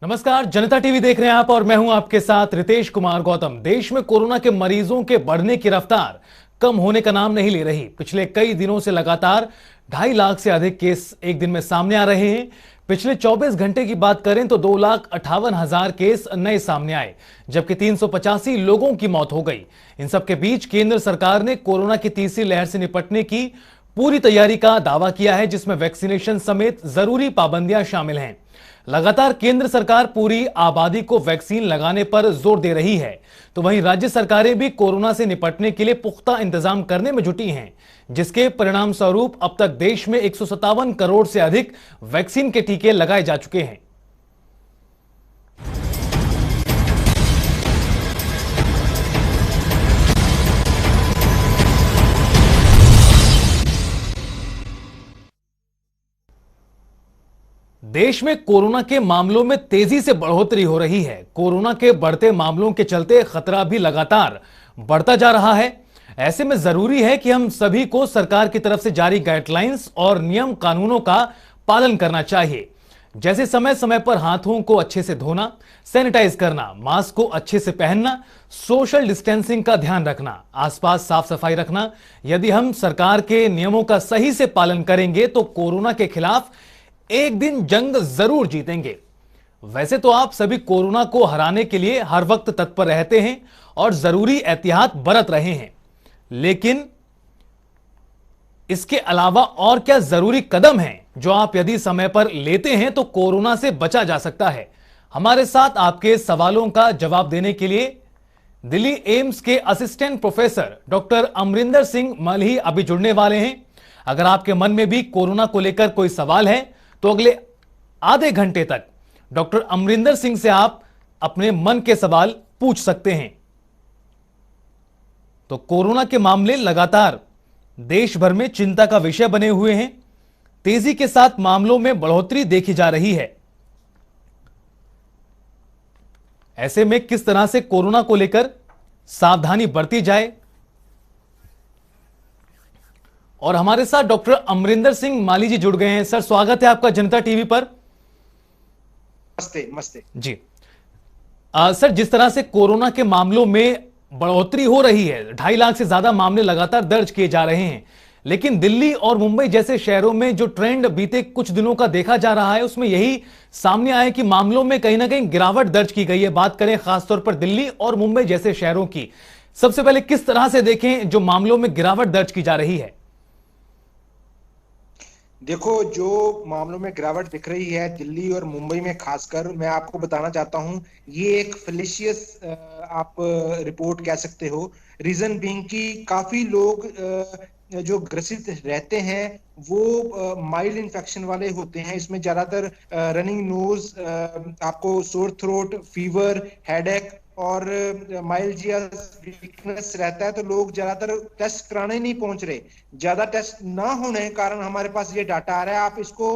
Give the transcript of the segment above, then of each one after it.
नमस्कार, जनता टीवी देख रहे हैं आप और मैं हूं आपके साथ रितेश कुमार गौतम। देश में कोरोना के मरीजों के बढ़ने की रफ्तार कम होने का नाम नहीं ले रही। पिछले कई दिनों से लगातार 2.5 लाख से अधिक केस एक दिन में सामने आ रहे हैं। पिछले 24 घंटे की बात करें तो 2,58,000 केस नए सामने आए, जबकि 385 लोगों की मौत हो गई। इन सबके बीच केंद्र सरकार ने कोरोना की तीसरी लहर से निपटने की पूरी तैयारी का दावा किया है, जिसमें वैक्सीनेशन समेत जरूरी पाबंदियां शामिल हैं। लगातार केंद्र सरकार पूरी आबादी को वैक्सीन लगाने पर जोर दे रही है, तो वहीं राज्य सरकारें भी कोरोना से निपटने के लिए पुख्ता इंतजाम करने में जुटी हैं, जिसके परिणाम स्वरूप अब तक देश में 157 करोड़ से अधिक वैक्सीन के टीके लगाए जा चुके हैं। देश में कोरोना के मामलों में तेजी से बढ़ोतरी हो रही है। कोरोना के बढ़ते मामलों के चलते खतरा भी लगातार बढ़ता जा रहा है। ऐसे में जरूरी है कि हम सभी को सरकार की तरफ से जारी गाइडलाइंस और नियम कानूनों का पालन करना चाहिए, जैसे समय समय पर हाथों को अच्छे से धोना, सैनिटाइज करना, मास्क को अच्छे से पहनना, सोशल डिस्टेंसिंग का ध्यान रखना, आसपास साफ सफाई रखना। यदि हम सरकार के नियमों का सही से पालन करेंगे तो कोरोना के खिलाफ एक दिन जंग जरूर जीतेंगे। वैसे तो आप सभी कोरोना को हराने के लिए हर वक्त तत्पर रहते हैं और जरूरी एहतियात बरत रहे हैं, लेकिन इसके अलावा और क्या जरूरी कदम हैं जो आप यदि समय पर लेते हैं तो कोरोना से बचा जा सकता है? हमारे साथ आपके सवालों का जवाब देने के लिए दिल्ली एम्स के assistant professor doctor Amarinder Singh मल्ही अभी जुड़ने वाले हैं। अगर आपके मन में भी कोरोना को लेकर कोई सवाल है तो अगले आधे घंटे तक डॉक्टर अमरिंदर सिंह से आप अपने मन के सवाल पूछ सकते हैं। तो कोरोना के मामले लगातार देश भर में चिंता का विषय बने हुए हैं। तेजी के साथ मामलों में बढ़ोतरी देखी जा रही है। ऐसे में किस तरह से कोरोना को लेकर सावधानी बरती जाए, और हमारे साथ डॉक्टर अमरिंदर सिंह माली जी जुड़ गए हैं। सर, स्वागत है आपका जनता टीवी पर। मस्ते मस्ते जी। सर, जिस तरह से कोरोना के मामलों में बढ़ोतरी हो रही है, 2.5 लाख से ज्यादा मामले लगातार दर्ज किए जा रहे हैं, लेकिन दिल्ली और मुंबई जैसे शहरों में जो ट्रेंड बीते कुछ दिनों का देखा जा रहा है उसमें यही सामने आया कि मामलों में कहीं ना कहीं गिरावट दर्ज की गई है। बात करें खासतौर पर दिल्ली और मुंबई जैसे शहरों की, सबसे पहले किस तरह से देखें जो मामलों में गिरावट दर्ज की जा रही है? देखो, जो मामलों में गिरावट दिख रही है दिल्ली और मुंबई में खासकर, मैं आपको बताना चाहता हूं, ये एक फेलिशियस आप रिपोर्ट कह सकते हो। रीजन बीइंग कि काफी लोग जो ग्रसित रहते हैं वो माइल्ड इन्फेक्शन वाले होते हैं। इसमें ज्यादातर रनिंग नोज, आपको सोर थ्रोट, फीवर, हेडेक और माइल्जिया वीकनेस रहता है। तो लोग ज्यादातर टेस्ट कराने नहीं पहुंच रहे। ज्यादा टेस्ट ना होने के कारण हमारे पास ये डाटा आ रहा है। आप इसको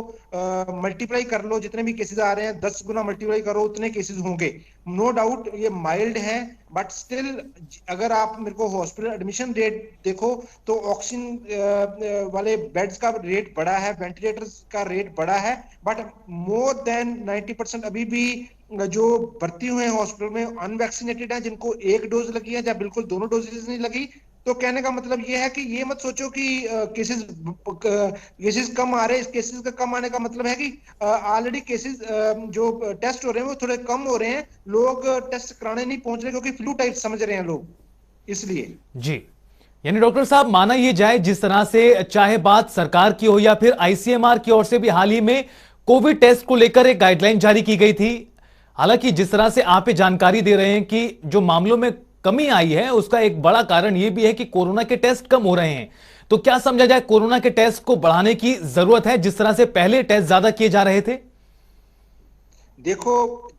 मल्टीप्लाई कर लो, जितने भी केसेस आ रहे हैं 10 गुना मल्टीप्लाई करो, उतने केसेस होंगे। नो डाउट ये माइल्ड है, बट स्टिल अगर आप मेरे को हॉस्पिटल एडमिशन रेट देखो तो ऑक्सीजन वाले बेड्स का रेट बढ़ा है, वेंटिलेटर्स का रेट बढ़ा है, बट मोर देन 90% अभी भी जो भर्ती हुए हैं हॉस्पिटल में अनवैक्सीनेटेड हैं, जिनको एक डोज लगी है या बिल्कुल दोनों डोजेस नहीं लगी। तो कहने का मतलब ये है कि ये मत सोचो कि केसेस कम आ रहे हैं। इस केसेस का कम आने का मतलब है कि ऑलरेडी केसेस जो टेस्ट हो रहे हैं वो थोड़े कम हो रहे हैं। लोग टेस्ट कराने नहीं पहुंच रहे क्योंकि फ्लू टाइप समझ रहे हैं लोग, इसलिए। जी, यानी डॉक्टर साहब, माना यह जाए जिस तरह से चाहे बात सरकार की हो या फिर आईसीएमआर की ओर से भी हाल ही में कोविड टेस्ट को लेकर एक गाइडलाइन जारी की गई थी। हालांकि जिस तरह से आप ये जानकारी दे रहे हैं कि जो मामलों में कमी आई है उसका एक बड़ा कारण यह भी है कि कोरोना के टेस्ट कम हो रहे हैं, तो क्या समझा जाए कोरोना के टेस्ट को बढ़ाने की जरूरत है जिस तरह से पहले टेस्ट ज्यादा किए जा रहे थे? देखो,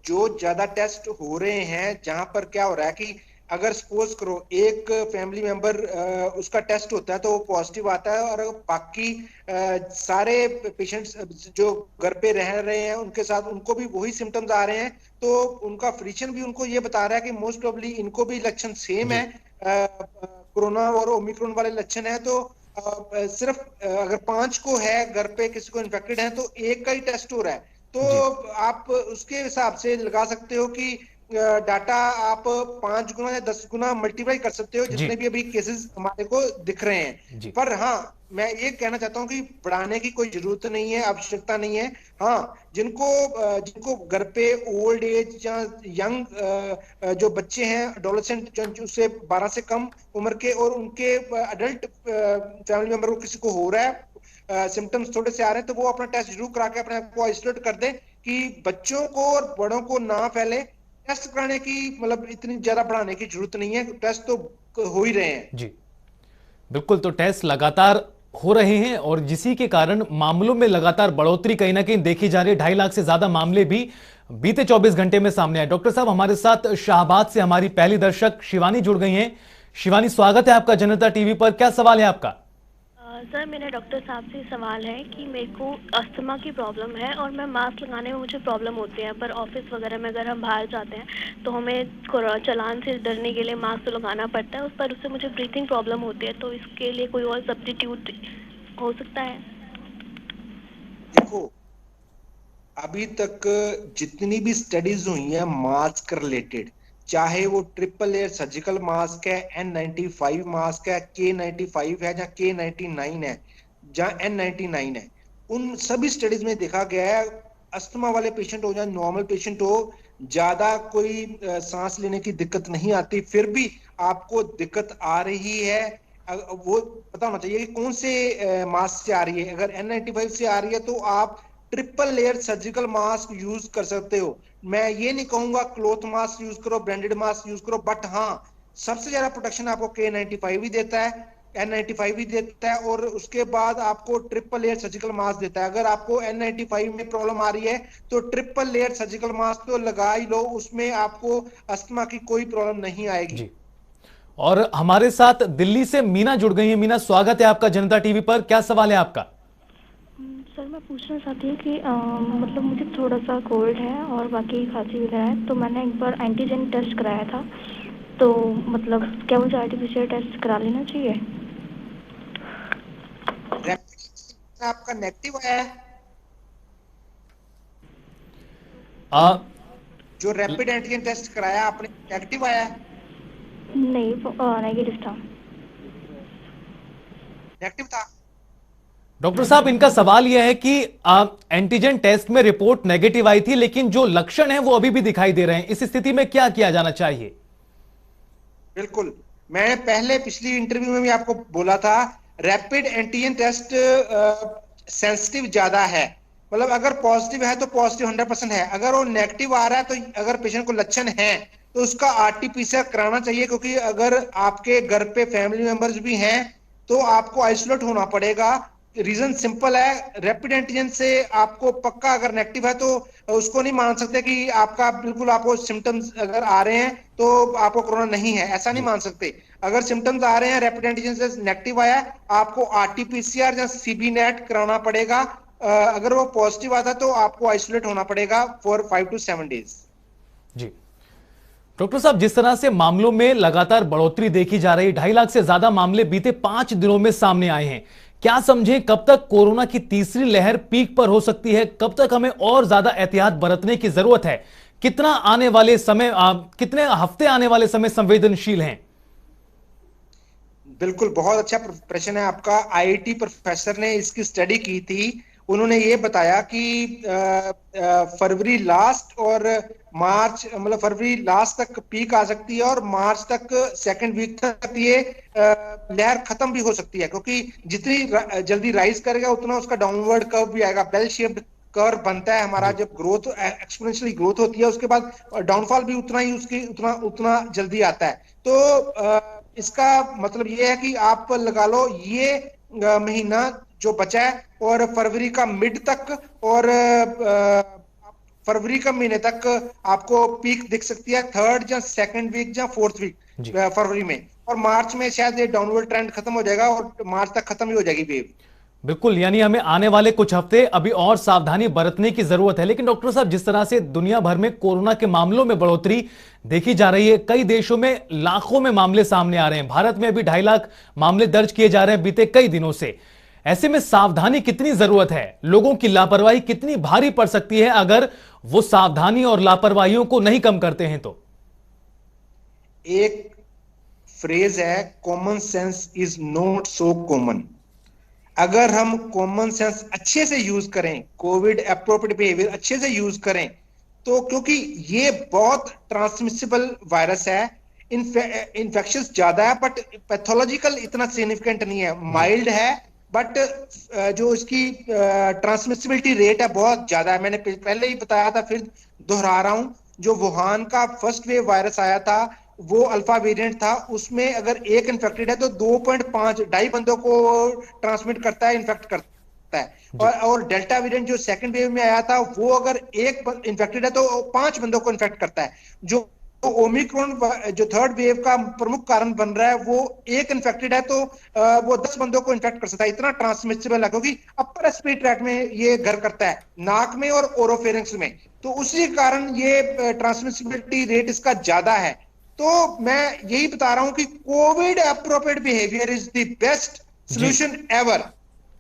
जो ज्यादा टेस्ट हो रहे हैं, जहां पर क्या हो रहा है कि अगर सपोज करो एक फैमिली मेंबर उसका टेस्ट होता है तो वो पॉजिटिव आता है, और बाकी सारे पेशेंट्स जो घर पे रह रहे हैं उनके साथ उनको भी वही सिम्टम्स आ रहे हैं, तो उनका फिजिशियन भी उनको ये बता रहा है कि मोस्ट प्रोबेबली इनको भी लक्षण सेम है, कोरोना और ओमिक्रॉन वाले लक्षण है। तो सिर्फ अगर 5 को है घर पे, किसी को इन्फेक्टेड है, तो एक का ही टेस्ट हो रहा है। तो जी आप उसके हिसाब से लगा सकते हो कि डाटा आप 5 गुना या 10 गुना मल्टीप्लाई कर सकते हो जी जितने भी अभी केसेस हमारे को दिख रहे हैं। जी पर हाँ, मैं ये कहना चाहता हूँ कि बढ़ाने की कोई जरूरत नहीं है, आवश्यकता नहीं है। हाँ, जिनको घर पे ओल्ड एज या यंग जो बच्चे हैं, एडोलेसेंट, जो उससे 12 से कम उम्र के, और उनके अडल्ट फैमिली मेंबर को किसी को हो रहा है, सिम्टम्स थोड़े से आ रहे हैं, तो वो अपना टेस्ट जरूर करा के अपने आप को आइसोलेट कर दें कि बच्चों को और बड़ों को ना फैले। टेस्ट कराने की मतलब इतनी ज्यादा बढ़ाने की जरूरत नहीं है, टेस्ट तो हो ही रहे हैं। जी बिल्कुल। तो टेस्ट लगातार हो रहे हैं और जिसी के कारण मामलों में लगातार बढ़ोतरी कहीं ना कहीं देखी जा रही है। 2.5 लाख से ज्यादा मामले भी बीते 24 घंटे में सामने आए। डॉक्टर साहब, हमारे साथ शाहबाद से हमारी पहली दर्शक शिवानी जुड़ गई हैं। शिवानी, स्वागत है आपका जनता टीवी पर। क्या सवाल है आपका? सर, मेरा डॉक्टर साहब से सवाल है कि मेरे को अस्थमा की प्रॉब्लम है और मैं मास्क लगाने में मुझे प्रॉब्लम होती है, पर ऑफिस वगैरह में अगर हम बाहर जाते हैं तो हमें चालान से डरने के लिए मास्क तो लगाना पड़ता है, उस पर उससे मुझे ब्रीथिंग प्रॉब्लम होती है, तो इसके लिए कोई और सब्स्टिट्यूट हो सकता है? देखो, अभी तक जितनी भी स्टडीज हुई हैं मास्क रिलेटेड, चाहे वो ट्रिपल लेयर सर्जिकल मास्क है, N95 मास्क है, K95 है, या K99 है, जहाँ N99 है, उन सभी स्टडीज में देखा गया है अस्थमा वाले पेशेंट हो या नॉर्मल पेशेंट हो, ज्यादा कोई सांस लेने की दिक्कत नहीं आती। फिर भी आपको दिक्कत आ रही है, वो पता होना चाहिए कि कौन से मास्क से आ रही है। अगर N95 से आ रही है तो आप triple layer surgical mask use कर सकते हो। मैं ये नहीं कहूंगा क्लॉथ मास्क यूज करो, ब्रांडेड मास्क यूज करो, बट हाँ, सबसे ज्यादा प्रोटेक्शन आपको K95 ही देता है, N95 ही देता है, और उसके बाद आपको ट्रिपल लेयर सर्जिकल मास्क देता है। अगर आपको N95 में प्रॉब्लम आ रही है तो ट्रिपल लेयर सर्जिकल मास्क तो लगा ही लो, उसमें आपको अस्थमा की कोई प्रॉब्लम नहीं आएगी। जी। और हमारे साथ दिल्ली से मीना जुड़ गई है। मीना, स्वागत है आपका जनता टीवी पर। क्या सवाल है आपका? सर, मैं पूछना चाहती हूँ कि मतलब मुझे थोड़ा सा कोल्ड है और बाकी खांसी वगैरह है, तो मैंने एक बार एंटीजन टेस्ट कराया था, तो मतलब क्या मुझे आरटीपीसीआर टेस्ट करा लेना चाहिए? रैपिड आपका नेगेटिव आया है? आ, जो रैपिड एंटीजन टेस्ट कराया आपने, नेगेटिव आया है? नहीं, नेगेटिव था। नेगेटिव था? डॉक्टर साहब, इनका सवाल यह है कि एंटीजन टेस्ट में रिपोर्ट नेगेटिव आई थी, लेकिन जो लक्षण हैं वो अभी भी दिखाई दे रहे हैं। इस स्थिति में क्या किया जाना चाहिए? बिल्कुल, मैं पहले पिछली इंटरव्यू में भी आपको बोला था, रैपिड एंटीजन टेस्ट सेंसिटिव ज्यादा है। मतलब अगर पॉजिटिव है तो पॉजिटिव 100% है, अगर वो नेगेटिव आ रहा है तो अगर पेशेंट को लक्षण है तो उसका आरटीपीसीआर कराना चाहिए, क्योंकि अगर आपके घर पे फैमिली मेंबर्स भी हैं तो आपको आइसोलेट होना पड़ेगा। रीजन सिंपल है, रैपिड एंटीजन से आपको पक्का अगर नेगेटिव है तो उसको नहीं मान सकते कि आपका बिल्कुल आपको सिम्टम्स अगर आ रहे हैं तो आपको कोरोना नहीं है, ऐसा नहीं जी मान सकते। अगर सिम्टम्स आ रहे हैं, रैपिड एंटीजन से नेगेटिव आया, आपको आरटीपीसीआर या सीबी नेट कराना पड़ेगा। अगर वो पॉजिटिव आता तो आपको आइसोलेट होना पड़ेगा फॉर 5 to 7 days। जी। डॉक्टर साहब, जिस तरह से मामलों में लगातार बढ़ोतरी देखी जा रही, 2.5 लाख से ज्यादा मामले बीते 5 दिनों में सामने आए हैं, क्या समझें कब तक कोरोना की तीसरी लहर पीक पर हो सकती है? कब तक हमें और ज्यादा एहतियात बरतने की जरूरत है? कितना आने वाले समय कितने हफ्ते आने वाले समय संवेदनशील हैं? बिल्कुल, बहुत अच्छा प्रश्न है आपका। आईआईटी प्रोफेसर ने इसकी स्टडी की थी। उन्होंने ये बताया कि फरवरी लास्ट और मार्च, मतलब फरवरी लास्ट तक पीक आ सकती है और मार्च तक सेकंड वीक तक ये लहर खत्म भी हो सकती है, क्योंकि जितनी जल्दी राइज करेगा उतना उसका डाउनवर्ड कर्व भी आएगा। बेल शेप्ड कर्व बनता है हमारा, जी जब ग्रोथ एक्सपोनेंशियली ग्रोथ होती है उसके बाद डाउनफॉल भी उतना ही उसकी उतना उतना जल्दी आता है। तो इसका मतलब ये है कि आप लगा लो ये महीना जो बचा है और फरवरी का मिड तक और फरवरी का महीने तक आपको पीक दिख सकती है, थर्ड या सेकंड वीक या फोर्थ वीक जी फरवरी में। और मार्च में शायद ये डाउनवर्ड ट्रेंड खत्म हो जाएगा और मार्च तक खत्म ही हो जाएगी वेव। बिल्कुल, यानी हमें आने वाले कुछ हफ्ते अभी और सावधानी बरतने की जरूरत है। लेकिन डॉक्टर साहब, जिस तरह से दुनिया भर में कोरोना के मामलों में बढ़ोतरी देखी जा रही है, कई देशों में लाखों में मामले सामने आ रहे हैं, भारत में अभी 2.5 लाख मामले दर्ज किए जा रहे हैं बीते कई दिनों से। ऐसे में सावधानी कितनी जरूरत है, लोगों की लापरवाही कितनी भारी पड़ सकती है अगर वो सावधानी और लापरवाहियों को नहीं कम करते हैं तो? एक फ्रेज है, common sense is not so common. अगर हम कॉमन सेंस अच्छे से यूज करें, कोविड एप्रोप्रिएट बिहेवियर अच्छे से यूज करें, तो क्योंकि ये बहुत ट्रांसमिसिबल वायरस है, इन्फेक्शंस ज्यादा है बट पैथोलॉजिकल इतना सिग्निफिकेंट नहीं है, माइल्ड है, बट जो इसकी ट्रांसमिसिबिलिटी रेट है बहुत ज्यादा है। मैंने पहले ही बताया था, फिर दोहरा रहा हूं, जो वुहान का फर्स्ट वेव वायरस आया था वो अल्फा वेरिएंट था, उसमें अगर एक इन्फेक्टेड है तो 2.5 ढाई बंदों को ट्रांसमिट करता है, इन्फेक्ट करता है। और डेल्टा वेरिएंट जो सेकंड वेव में आया था वो अगर एक इन्फेक्टेड है तो 5 बंदों को इन्फेक्ट करता है। जो ओमिक्रॉन जो थर्ड वेव का प्रमुख कारण बन रहा है, वो एक इन्फेक्टेड है तो वो 10 बंदों को इन्फेक्ट कर सकता है। इतना ट्रांसमिसिबल है क्योंकि अपर रेस्पिरेटरी ट्रैक्ट में ये घर करता है, नाक में और ओरोफेरिंक्स में, तो उसी कारण ये ट्रांसमिसिबिलिटी रेट इसका ज्यादा है। तो मैं यही बता रहा हूं कि Covid appropriate behaviour is the best solution ever.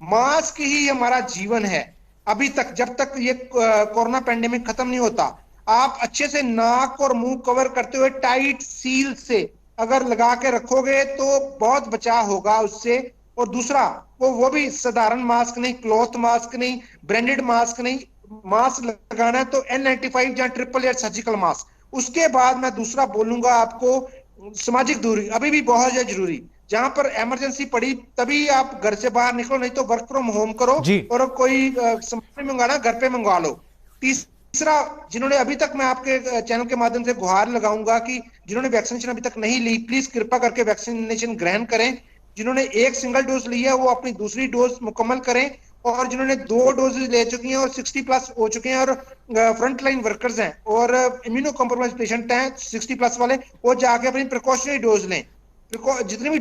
Mask ही हमारा जीवन है। अभी तक जब तक ये कोरोना पैंडेमिक खत्म नहीं होता, आप अच्छे से नाक और मुंह कवर करते हुए टाइट सील से अगर लगा के रखोगे तो बहुत बचाव होगा उससे। और दूसरा, वो भी साधारण मास्क नहीं, क्लॉथ मास्क नहीं, ब्रांडेड मास्क नहीं, मास्क लगाना है तो N95 या ट्रिपल एयर सर्जिकल मास्क। उसके बाद मैं दूसरा बोलूंगा आपको, सामाजिक दूरी अभी भी बहुत ज्यादा जरूरी। जहां पर इमरजेंसी पड़ी तभी आप घर से बाहर निकलो, नहीं तो वर्क फ्रॉम होम करो और कोई सामान मंगाना घर पे मंगवा लो। तीसरा, जिन्होंने अभी तक, मैं आपके चैनल के माध्यम से गुहार लगाऊंगा कि जिन्होंने वैक्सीनेशन अभी तक नहीं ली, प्लीज कृपा करके वैक्सीनेशन ग्रहण करें। जिन्होंने एक सिंगल डोज ली है वो अपनी दूसरी डोज मुकम्मल करें, और जिन्होंने 2 डोज ले चुकी हैं और 60 प्लस हो चुके हैं और फ्रंट लाइन वर्कर्स हैं और इम्यूनो कॉम्प्रोमाइज पेशेंट हैं 60 प्लस वाले, वो जाके अपनी प्रिकॉशनरी डोज लें। जितने भी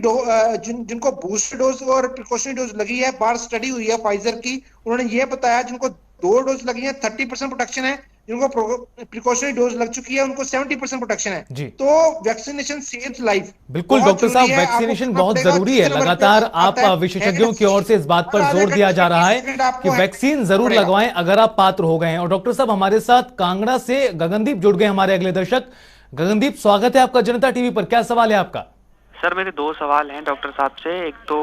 जिनको बूस्टर डोज और प्रिकॉशनरी डोज लगी है, बाहर स्टडी हुई है फाइजर की, उन्होंने ये बताया जिनको 2 डोज लगी है 30% प्रोटेक्शन है, जिनको प्रिकॉशनरी डोज लग चुकी है उनको 70% प्रोटेक्शन है। तो वैक्सीनेशन सेव्स लाइफ। बिल्कुल डॉक्टर साहब, वैक्सीनेशन बहुत जरूरी है। लगातार आप विशेषज्ञों की ओर से इस बात पर जोर दिया जा रहा है कि वैक्सीन जरूर लगवाएं अगर आप पात्र हो गए हैं। और डॉक्टर साहब, हमारे साथ कांगड़ा से गगनदीप जुड़ गए, हमारे अगले दर्शक। गगनदीप, स्वागत है आपका जनता टीवी पर। क्या सवाल है आपका? सर, मेरे 2 सवाल हैं डॉक्टर साहब से। एक तो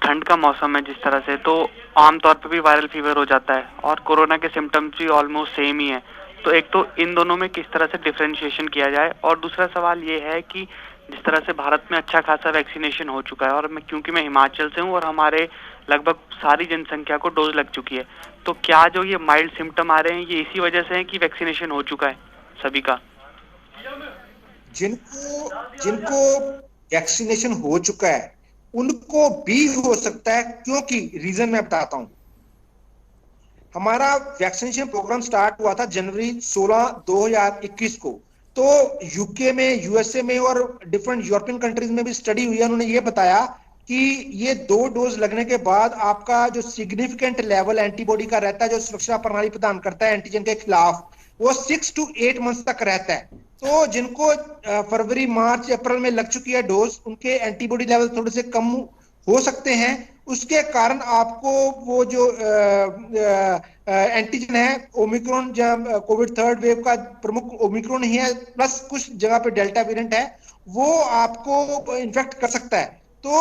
ठंड का मौसम है जिस तरह से, तो आमतौर पर भी वायरल फीवर हो जाता है और कोरोना के सिम्टम्स भी ऑलमोस्ट सेम ही है, तो एक तो इन दोनों में किस तरह से डिफरेंशिएशन किया जाए। और दूसरा सवाल ये है कि जिस तरह से भारत में अच्छा खासा वैक्सीनेशन हो चुका है, और क्योंकि मैं हिमाचल से हूँ और हमारे लगभग सारी जनसंख्या को डोज लग चुकी है, तो क्या जो ये माइल्ड सिम्टम आ रहे हैं ये इसी वजह से है कि वैक्सीनेशन हो चुका है सभी का? जिनको वैक्सीनेशन हो चुका है उनको भी हो सकता है, क्योंकि रीजन मैं बताता हूं। हमारा वैक्सीनेशन प्रोग्राम स्टार्ट हुआ था जनवरी 16 2021 को, तो यूके में, यूएसए में और डिफरेंट यूरोपियन कंट्रीज में भी स्टडी हुई है। उन्होंने ये बताया कि ये 2 डोज लगने के बाद आपका जो सिग्निफिकेंट लेवल एंटीबॉडी का रहता है, जो सुरक्षा प्रणाली प्रदान करता है एंटीजन के खिलाफ, वो 6 to 8 मंथ्स तक रहता है। तो जिनको फरवरी, मार्च, अप्रैल में लग चुकी है डोज, उनके एंटीबॉडी लेवल थोड़े से कम हो सकते हैं। उसके कारण आपको वो जो एंटीजन है, ओमिक्रॉन, जब कोविड थर्ड वेव का प्रमुख ओमिक्रॉन ही है, प्लस कुछ जगह पे डेल्टा वेरिएंट है, वो आपको इन्फेक्ट कर सकता है। तो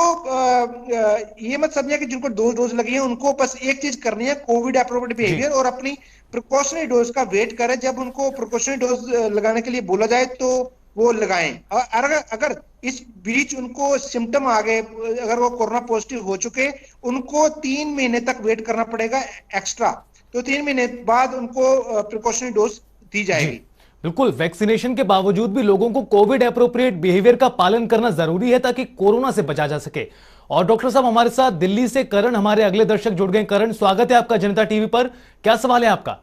ये मत समझिए कि जिनको 2 डोज लगी है उनको बस एक चीज करनी है, कोविड एप्रोप्रिएट बिहेवियर, और अपनी प्रिकॉशनरी डोज का वेट करें। जब उनको प्रिकॉशनरी डोज लगाने के लिए बोला जाए तो वो लगाएं। अगर इस बीच उनको सिम्टम आ गए, अगर वो कोरोना पॉजिटिव हो चुके, उनको 3 महीने तक वेट करना पड़ेगा एक्स्ट्रा। तो 3 महीने बाद उनको प्रिकॉशनरी डोज दी जाएगी। बिल्कुल, वैक्सीनेशन के बावजूद भी लोगों को कोविड एप्रोप्रिएट बिहेवियर का पालन करना जरूरी है ताकि कोरोना से बचा जा सके। और डॉक्टर साहब, हमारे साथ दिल्ली से करण, हमारे अगले दर्शक जुड़ गए। करण, स्वागत है आपका जनता टीवी पर। क्या सवाल है आपका?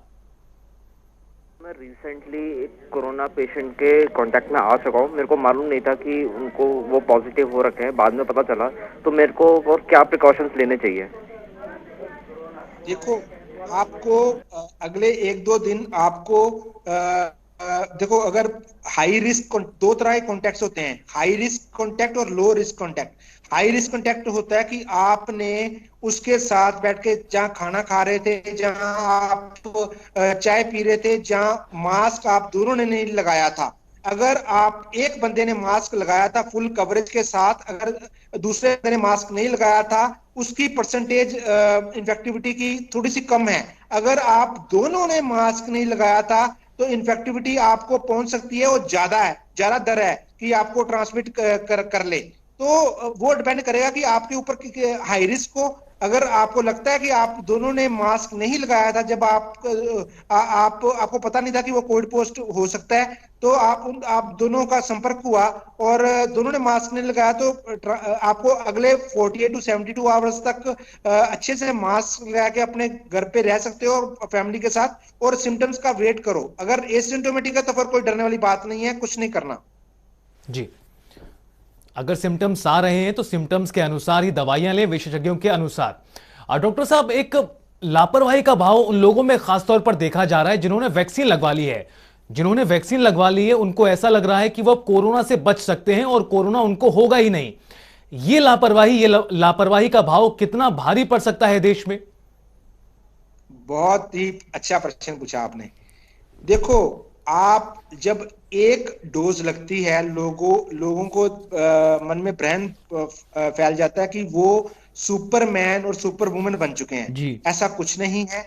मैं रिसेंटली कोरोना पेशेंट के कांटेक्ट में आ चुका हूँ। मेरे को मालूम नहीं था कि उनको वो पॉजिटिव हो रखे हैं, बाद में पता चला। तो मेरे को और क्या प्रिकॉशंस लेने चाहिए? देखो, आपको अगले 1-2 दिन आपको देखो, अगर हाई रिस्क, 2 तरह के कॉन्टैक्ट्स होते हैं, हाई रिस्क कॉन्टैक्ट और low risk contact. High risk contact होता है कि आपने उसके साथ बैठ के जहां खाना खा रहे थे, जहां आप चाय पी रहे थे, जहां मास्क आप दोनों ने नहीं लगाया था। अगर आप एक बंदे ने मास्क लगाया था फुल कवरेज के साथ, अगर दूसरे बंदे ने मास्क नहीं लगाया था, उसकी परसेंटेज इन्फेक्टिविटी की थोड़ी सी कम है। अगर आप दोनों ने मास्क नहीं लगाया था तो इन्फेक्टिविटी आपको पहुंच सकती है, वो ज्यादा है, ज्यादा दर है कि आपको ट्रांसमिट कर ले। तो वो डिपेंड करेगा कि आपके ऊपर हाई रिस्क को, अगर आपको लगता है कि आप दोनों ने मास्क नहीं लगाया था, जब आपको पता नहीं था कि वो कोविड पोस्ट हो सकता है, तो आप दोनों का संपर्क हुआ और दोनों ने मास्क नहीं लगाया, तो आपको अगले 48 टू 72 आवर्स तक अच्छे से मास्क लगा के अपने घर पे रह सकते हो और फैमिली के साथ, और सिम्टम्स का वेट करो। अगर एसिम्टोमेटिक है तो फिर कोई डरने वाली बात नहीं है, कुछ नहीं करना जी। अगर सिम्टम्स आ रहे हैं तो सिम्टम्स के अनुसार ही दवाइयां लें, विशेषज्ञों के अनुसार। और डॉक्टर साहब, एक लापरवाही का भाव उन लोगों में खासतौर पर देखा जा रहा है जिन्होंने वैक्सीन लगवा ली है। जिन्होंने वैक्सीन लगवा ली है उनको ऐसा लग रहा है कि वह कोरोना से बच सकते हैं और कोरोना उनको होगा ही नहीं। ये लापरवाही का भाव कितना भारी पड़ सकता है देश में? बहुत ही अच्छा प्रश्न पूछा आपने। देखो, आप जब एक डोज लगती है, लोगों को मन में भ्रम फैल जाता है कि वो सुपरमैन और सुपर वुमन बन चुके हैं। जी। ऐसा कुछ नहीं है।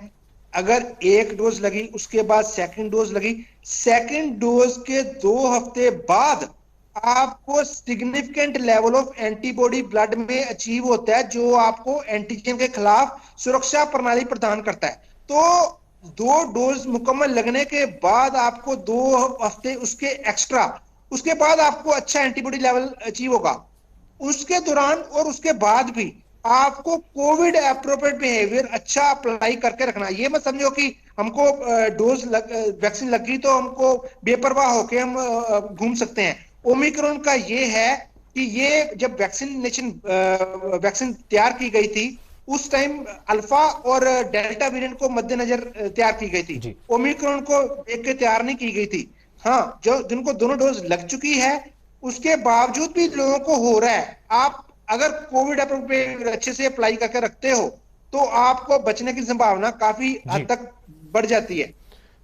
अगर एक डोज लगी, उसके बाद सेकंड डोज लगी, सेकंड डोज के 2 हफ्ते बाद आपको significant level of antibody blood में अचीव होता है, जो आपको एंटीजन के खिलाफ सुरक्षा प्रणाली प्रदान करता है। तो 2 डोज मुकम्मल लगने के बाद आपको 2 हफ्ते उसके एक्स्ट्रा, उसके बाद आपको अच्छा एंटीबॉडी लेवल अचीव होगा। उसके दौरान और उसके बाद भी आपको कोविड एप्रोप्रिएट बिहेवियर अच्छा अप्लाई करके रखना। ये मत समझो कि हमको वैक्सीन लगी तो हमको बेपरवाह होके हम घूम सकते हैं। ओमिक्रॉन का ये है कि ये जब वैक्सीन तैयार की गई थी, उस टाइम अल्फा और डेल्टा वेरिएंट को मद्देनजर तैयार की गई थी, ओमिक्रॉन को देख के तैयार नहीं की गई थी। हाँ, जो जिनको दोनों डोज लग चुकी है उसके बावजूद भी लोगों को हो रहा है, आप अगर कोविड अप्रोप्रिएट अच्छे से अप्लाई करके रखते हो तो आपको बचने की संभावना काफी हद तक बढ़ जाती है।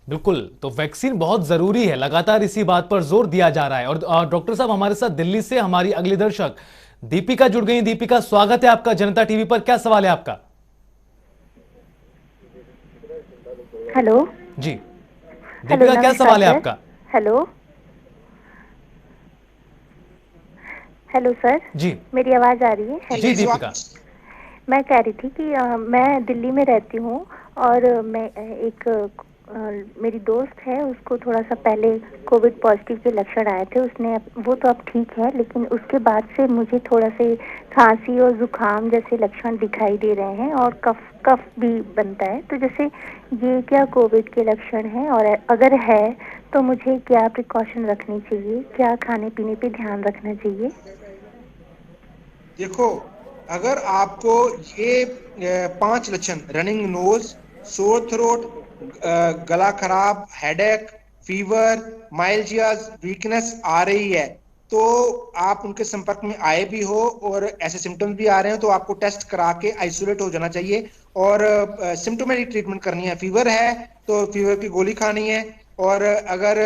बिल्कुल, तो वैक्सीन बहुत जरूरी है, लगातार इसी बात पर जोर दिया जा रहा है। और डॉक्टर साहब, हमारे साथ दिल्ली से हमारी अगली दर्शक दीपिका जुड़ गई। दीपिका, स्वागत है आपका जनता टीवी पर। क्या सवाल है आपका? हेलो जी दीपिका, क्या सवाल है आपका? हेलो हेलो सर जी, मेरी आवाज आ रही है? जी दीपिका। मैं कह रही थी कि मैं दिल्ली में रहती हूँ और मैं मेरी दोस्त है, उसको थोड़ा सा पहले कोविड पॉजिटिव के लक्षण आए थे, वो तो अब ठीक है, लेकिन उसके बाद से मुझे थोड़ा से खांसी और जुकाम जैसे लक्षण दिखाई दे रहे हैं और कफ भी बनता है। तो जैसे ये क्या कोविड के लक्षण हैं, और अगर है तो मुझे क्या प्रिकॉशन रखनी चाहिए, क्या खाने पीने पे ध्यान रखना चाहिए? देखो, अगर आपको ये 5 लक्षण, रनिंग नोज, सोर थ्रोट, गला खराब, हेडेक, फीवर, माइल्जियाज, वीकनेस आ रही है, तो आप उनके संपर्क में आए भी हो और ऐसे सिम्टम्स भी आ रहे हैं, तो आपको टेस्ट करा के आइसोलेट हो जाना चाहिए और सिम्टोमेटिक ट्रीटमेंट करनी है। फीवर है तो फीवर की गोली खानी है, और अगर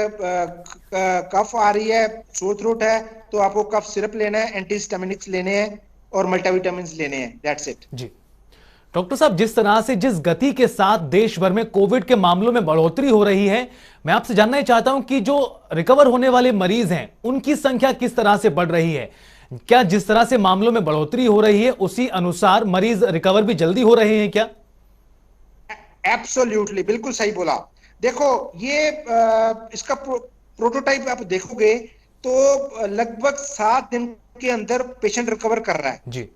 कफ आ रही है, सोर थ्रोट है, तो आपको कफ सिरप लेना है, एंटीहिस्टामिनिक्स लेने हैं और मल्टीविटामिन लेने हैं। That's it. जी डॉक्टर साहब, जिस तरह से, जिस गति के साथ देश भर में कोविड के मामलों में बढ़ोतरी हो रही है, मैं आपसे जानना ही चाहता हूं कि जो रिकवर होने वाले मरीज हैं उनकी संख्या किस तरह से बढ़ रही है? क्या जिस तरह से मामलों में बढ़ोतरी हो रही है उसी अनुसार मरीज रिकवर भी जल्दी हो रहे हैं क्या? एब्सोल्युटली, बिल्कुल सही बोला। देखो, ये इसका प्रोटोटाइप आप देखोगे तो लगभग 7 दिन के अंदर पेशेंट रिकवर कर रहा है। जी।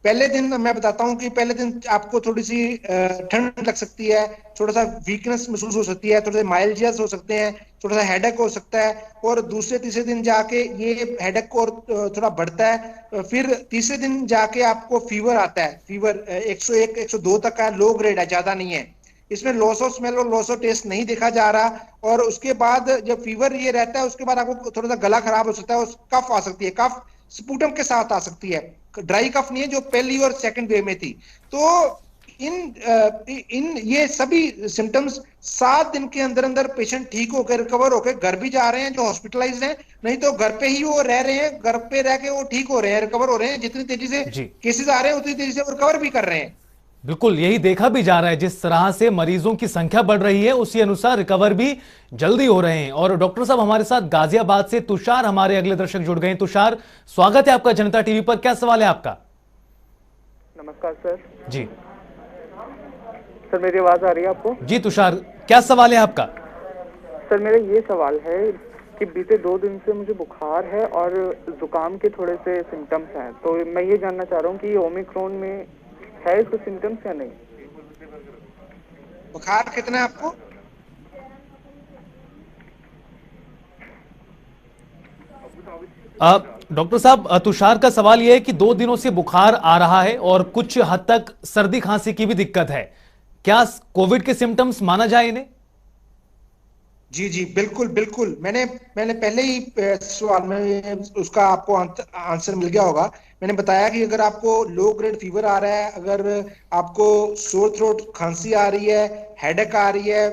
पहले दिन मैं बताता हूं कि पहले दिन आपको थोड़ी सी ठंड लग सकती है, थोड़ा सा वीकनेस महसूस हो सकती है, थोड़े से माइल्जियास हो सकते हैं, थोड़ा सा हेडेक हो सकता है, और दूसरे तीसरे दिन जाके ये हेडेक और थोड़ा बढ़ता है। फिर तीसरे दिन जाके आपको फीवर आता है। फीवर 101 102 तक का लो ग्रेड है, ज्यादा नहीं है। इसमें लॉस ऑफ स्मेल और लॉस ऑफ टेस्ट नहीं देखा जा रहा। और उसके बाद जब फीवर ये रहता है, उसके बाद आपको थोड़ा सा गला खराब हो सकता है और कफ आ सकती है। कफ स्पुटम के साथ आ सकती है, ड्राई कफ नहीं है जो पहली और सेकंड वेव में थी। तो इन ये सभी सिम्टम्स 7 दिन के अंदर अंदर पेशेंट ठीक होकर रिकवर होकर घर भी जा रहे हैं जो हॉस्पिटलाइज हैं, नहीं तो घर पे ही वो रह रहे हैं, घर पे रह के वो ठीक हो रहे हैं, रिकवर हो रहे हैं। जितनी तेजी से केसेस आ रहे हैं उतनी तेजी से वो रिकवर भी कर रहे हैं। बिल्कुल यही देखा भी जा रहा है, जिस तरह से मरीजों की संख्या बढ़ रही है उसी अनुसार रिकवर भी जल्दी हो रहे हैं। और डॉक्टर साहब हमारे साथ गाजियाबाद से तुषार हमारे अगले दर्शक जुड़ गए हैं। तुषार, स्वागत है आपका जनता टीवी पर, क्या सवाल है आपका? नमस्कार सर। जी सर, मेरी आवाज आ रही है आपको? जी तुषार, क्या सवाल है आपका? सर, मेरा ये सवाल है कि बीते 2 दिन से मुझे बुखार है और जुकाम के थोड़े से सिम्टम्स हैं, तो मैं ये जानना चाह रहा हूँ कि ओमिक्रॉन में है इसको सिम्टम्स या नहीं? बुखार कितना है आपको? डॉक्टर साहब, तुषार का सवाल यह है कि 2 दिनों से बुखार आ रहा है और कुछ हद तक सर्दी खांसी की भी दिक्कत है, क्या कोविड के सिम्टम्स माना जाए इन्हें? जी जी बिल्कुल बिल्कुल, मैंने पहले ही सवाल में उसका आपको आंसर मिल गया होगा। मैंने बताया कि अगर आपको लो ग्रेड फीवर आ रहा है, अगर आपको सोर थ्रोट खांसी आ रही है, हेडेक आ रही है,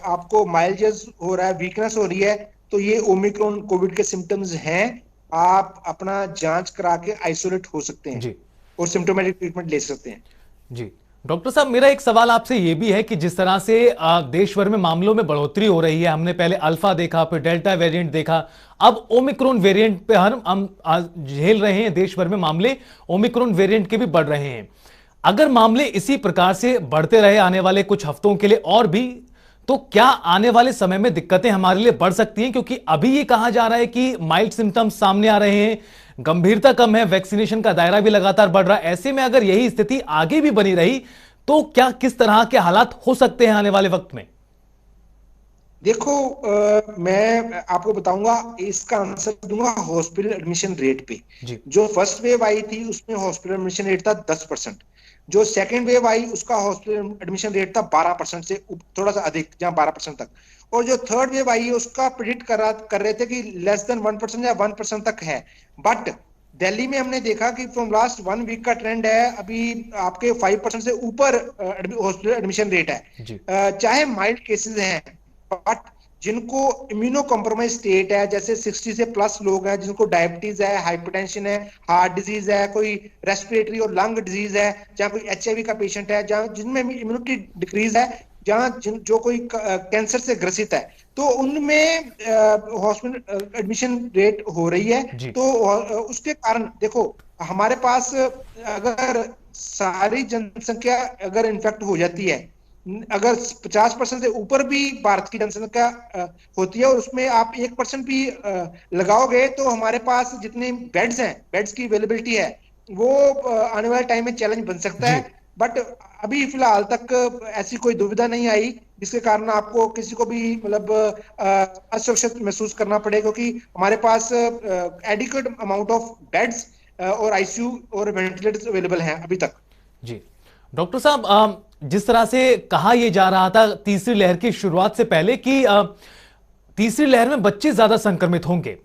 आपको माइल्डनेस हो रहा है, वीकनेस हो रही है, तो ये ओमिक्रॉन कोविड के सिम्टम्स हैं। आप अपना जांच करा के आइसोलेट हो सकते हैं और सिम्टोमेटिक ट्रीटमेंट ले सकते हैं। जी डॉक्टर साहब, मेरा एक सवाल आपसे यह भी है कि जिस तरह से देश भर में मामलों में बढ़ोतरी हो रही है, हमने पहले अल्फा देखा, फिर डेल्टा वेरिएंट देखा, अब ओमिक्रॉन वेरिएंट पे हम झेल रहे हैं, देश भर में मामले ओमिक्रॉन वेरिएंट के भी बढ़ रहे हैं। अगर मामले इसी प्रकार से बढ़ते रहे आने वाले कुछ हफ्तों के लिए और भी, तो क्या आने वाले समय में दिक्कतें हमारे लिए बढ़ सकती हैं? क्योंकि अभी ये कहा जा रहा है कि माइल्ड सिम्टम्स सामने आ रहे हैं, गंभीरता कम है, वैक्सीनेशन का दायरा भी लगातार बढ़ रहा है। ऐसे में अगर यही स्थिति आगे भी बनी रही तो क्या किस तरह के हालात हो सकते हैं आने वाले वक्त में? देखो, मैं आपको बताऊंगा, इसका आंसर दूंगा हॉस्पिटल एडमिशन रेट पे। जो फर्स्ट वेव आई थी उसमें हॉस्पिटल एडमिशन रेट था 10%, जो सेकेंड वेव आई उसका हॉस्पिटल एडमिशन रेट था 12% से थोड़ा सा अधिक, जहां 12% तक, और जो थर्ड वेव आई है उसका प्रिडिक्ट कर रहे थे कि लेस देन 1% या 1% तक है। बट दिल्ली में हमने देखा कि फ्रॉम लास्ट 1 वीक का ट्रेंड है, अभी आपके 5% से ऊपर हॉस्पिटल एडमिशन रेट है। चाहे माइल्ड केसेस हैं, बट जिनको इम्यूनो कॉम्प्रोमाइज स्टेट है, जैसे 60 से प्लस लोग हैं, जिनको डायबिटीज है, हाइपरटेंशन है, हार्ट डिजीज है, कोई रेस्पिरेटरी और लंग डिजीज है, जहाँ कोई HIV का पेशेंट है, जहाँ जिनमें इम्यूनिटी डिक्रीज है, जहाँ जो कोई कैंसर से ग्रसित है, तो उनमें हॉस्पिटल एडमिशन रेट हो रही है। तो उसके कारण देखो, हमारे पास अगर सारी जनसंख्या अगर इन्फेक्ट हो जाती है, अगर 50% से ऊपर भी भारत की जनसंख्या होती है और उसमें आप 1% भी लगाओगे, तो हमारे पास जितने बेड्स हैं, बेड्स की अवेलेबिलिटी है, वो आने वाले टाइम में चैलेंज बन सकता है। बट अभी फिलहाल तक ऐसी कोई दुविधा नहीं आई जिसके कारण आपको किसी को भी मतलब असुरक्षित महसूस करना पड़े, क्योंकि हमारे पास एडिक्वेट अमाउंट ऑफ बेड्स और ICU और वेंटिलेटर्स अवेलेबल हैं अभी तक। जी डॉक्टर साहब, जिस तरह से कहा यह जा रहा था तीसरी लहर की शुरुआत से पहले कि तीसरी लहर में बच्चे ज्यादा संक्रमित होंगे,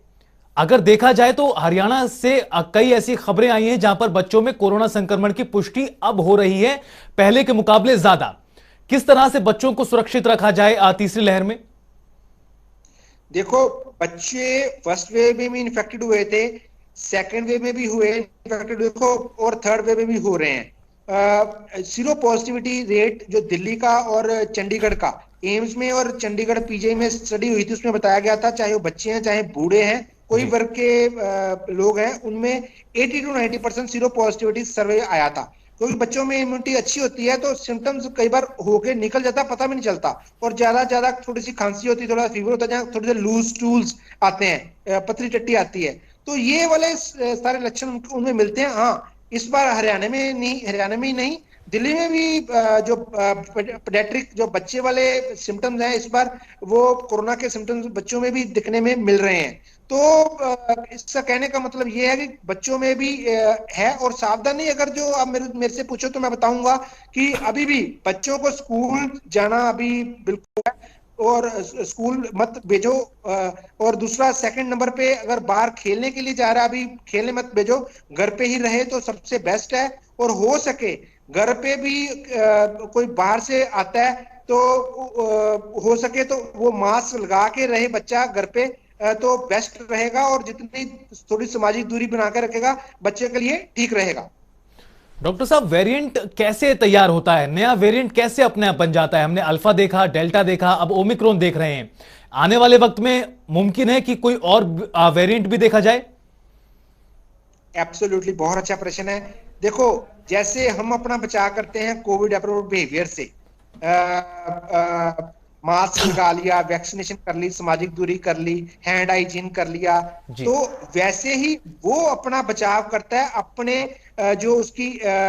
अगर देखा जाए तो हरियाणा से कई ऐसी खबरें आई हैं जहां पर बच्चों में कोरोना संक्रमण की पुष्टि अब हो रही है पहले के मुकाबले ज्यादा। किस तरह से बच्चों को सुरक्षित रखा जाए तीसरी लहर में? देखो, बच्चे फर्स्ट वेव में भी इन्फेक्टेड हुए थे, सेकेंड वेव में भी हुए इन्फेक्टेड, देखो, और थर्ड वेव में भी हो रहे हैं। सीरो पॉजिटिविटी रेट जो दिल्ली का और चंडीगढ़ का, एम्स में और चंडीगढ़ PGI में स्टडी हुई थी, उसमें बताया गया था, चाहे वो बच्चे हैं चाहे बूढ़े हैं, कोई वर्ग के लोग हैं, उनमें 80 to 90% सीरो पॉजिटिविटी सर्वे आया था। क्योंकि बच्चों में इम्यूनिटी अच्छी होती है तो सिम्टम्स कई बार होके निकल जाता, पता भी नहीं चलता, और ज्यादा थोड़ी सी खांसी होती है, थोड़ा फीवर होता है, जहाँ थोड़े से लूज स्टूल्स आते हैं, पतली टट्टी आती है, तो ये वाले सारे लक्षण उनमें मिलते हैं। हाँ, इस बार हरियाणा में ही नहीं, दिल्ली में भी जो पेडियाट्रिक जो बच्चे वाले सिम्टम्स हैं, इस बार वो कोरोना के सिम्टम्स बच्चों में भी दिखने में मिल रहे हैं। तो इसका कहने का मतलब ये है कि बच्चों में भी है, और सावधानी अगर जो आप मेरे से पूछो तो मैं बताऊंगा कि अभी भी बच्चों को स्कूल जाना अभी बिल्कुल है। और स्कूल मत भेजो। और दूसरा सेकंड नंबर पे, अगर बाहर खेलने के लिए जा रहा है अभी खेलने मत भेजो, घर पे ही रहे तो सबसे बेस्ट है। और हो सके घर पे भी कोई बाहर से आता है तो हो सके तो वो मास्क लगा के रहे बच्चा घर पे, तो बेस्ट रहेगा। और जितनी थोड़ी सामाजिक दूरी बना के रखेगा बच्चे के लिए ठीक रहेगा। डॉक्टर साहब, वेरिएंट कैसे तैयार होता है? नया वेरिएंट कैसे अपने आप बन जाता है? हमने अल्फा देखा, डेल्टा देखा, अब ओमिक्रॉन देख रहे हैं। आने वाले वक्त में मुमकिन है कि कोई और वेरिएंट भी देखा जाए? एब्सोल्युटली, बहुत अच्छा प्रश्न है। देखो, जैसे हम अपना बचाव करते हैं कोविड अप्रोप्रिएट बिहेवियर से, मास्क लगा लिया, वैक्सीनेशन कर ली, सामाजिक दूरी कर ली, हैंड हाइजीन कर लिया, तो वैसे ही वो अपना बचाव करता है अपने जो उसकी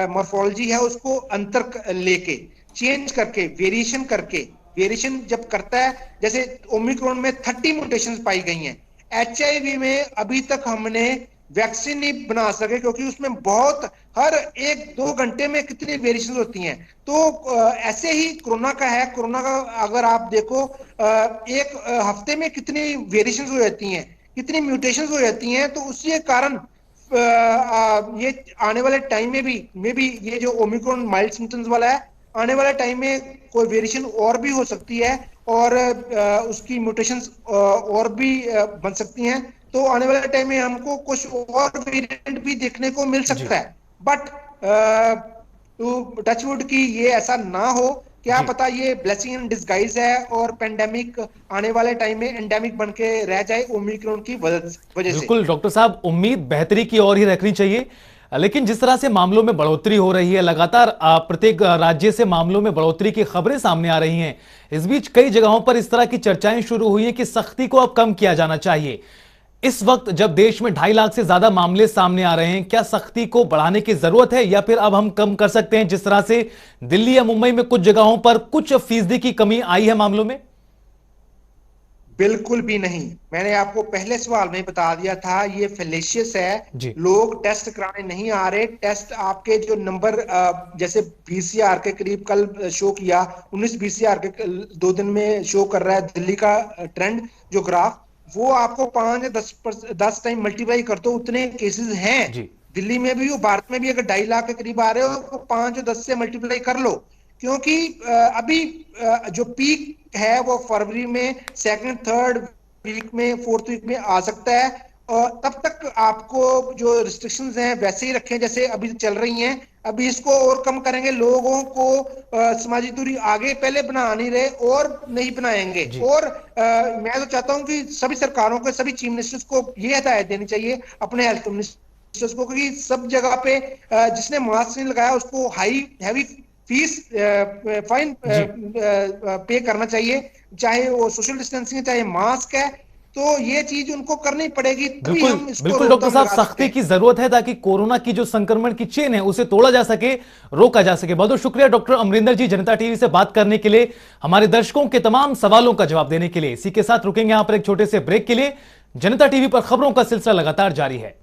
मॉर्फोलॉजी है उसको अंतर लेके, चेंज करके, वेरिएशन करके। वेरिएशन जब करता है, जैसे ओमिक्रॉन में 30 म्यूटेशंस पाई गई हैं। HIV में अभी तक हमने वैक्सीन नहीं बना सके क्योंकि उसमें बहुत हर 1-2 घंटे में कितनी वेरिएशन होती हैं। तो ऐसे ही कोरोना का है। कोरोना का अगर आप देखो एक हफ्ते में कितनी वेरिएशन हो जाती हैं, कितनी म्यूटेशन हो जाती हैं। तो उसी कारण ये आने वाले टाइम में भी ये जो ओमिक्रॉन माइल्ड सिम्टम्स वाला है, आने वाले टाइम में कोई वेरिएशन और भी हो सकती है और उसकी म्यूटेशंस और भी बन सकती हैं। तो आने वाले टाइम में हमको कुछ और वेरिएंट भी देखने को मिल सकता है। बट टू टचवुड की ये ऐसा ना हो, क्या पता ये ब्लेसिंग इन डिस्गाइज है और पेंडेमिक आने वाले टाइम में एंडेमिक बन के रह जाए ओमिक्रॉन की वजह से। बिल्कुल डॉक्टर साहब, उम्मीद बेहतरी की ओर ही रखनी चाहिए। लेकिन जिस तरह से मामलों में बढ़ोतरी हो रही है, लगातार प्रत्येक राज्य से मामलों में बढ़ोतरी की खबरें सामने आ रही हैं। इस बीच कई जगहों पर इस तरह की चर्चाएं शुरू हुई हैं कि सख्ती को अब कम किया जाना चाहिए। इस वक्त जब देश में 2.5 लाख से ज्यादा मामले सामने आ रहे हैं, क्या सख्ती को बढ़ाने की जरूरत है या फिर अब हम कम कर सकते हैं, जिस तरह से दिल्ली या मुंबई में कुछ जगहों पर कुछ फीसदी की कमी आई है मामलों में? बिल्कुल भी नहीं। मैंने आपको पहले सवाल में बता दिया था, ये फेलेशियस है। लोग टेस्ट कराने नहीं आ रहे। टेस्ट आपके जो नंबर जैसे BCR के करीब कल शो किया, 19 BCR के 2 दिन में शो कर रहा है दिल्ली का ट्रेंड जो ग्राफ, वो आपको 5 या 10 टाइम मल्टीप्लाई कर दो, उतने केसेस हैं दिल्ली में भी और भारत में भी। अगर 2.5 लाख के करीब आ रहे हो तो 5 या 10 से मल्टीप्लाई कर लो, क्योंकि अभी जो पीक है वो फरवरी में 2nd 3rd वीक में 4th वीक में आ सकता है। और तब तक आपको जो रिस्ट्रिक्शंस हैं वैसे ही रखें जैसे अभी चल रही हैं। अभी इसको और कम करेंगे, लोगों को सामाजिक दूरी आगे पहले बना नहीं रहे और नहीं बनाएंगे। और मैं तो चाहता हूं कि सभी सरकारों को, सभी चीफ मिनिस्टर्स को ये हिदायत देनी चाहिए अपने हेल्थ मिनिस्टर्स को, क्योंकि सब जगह पे जिसने मास्क नहीं लगाया उसको हैवी फीस फाइन पे करना चाहिए, चाहे वो सोशल डिस्टेंसिंग है चाहे मास्क है। तो ये चीज उनको करनी पड़ेगी। बिल्कुल डॉक्टर साहब, सख्ती की जरूरत है ताकि कोरोना की जो संक्रमण की चेन है उसे तोड़ा जा सके, रोका जा सके। बहुत बहुत शुक्रिया डॉक्टर अमरिंदर जी, जनता टीवी से बात करने के लिए, हमारे दर्शकों के तमाम सवालों का जवाब देने के लिए। इसी के साथ रुकेंगे यहां पर एक छोटे से ब्रेक के लिए। जनता टीवी पर खबरों का सिलसिला लगातार जारी है।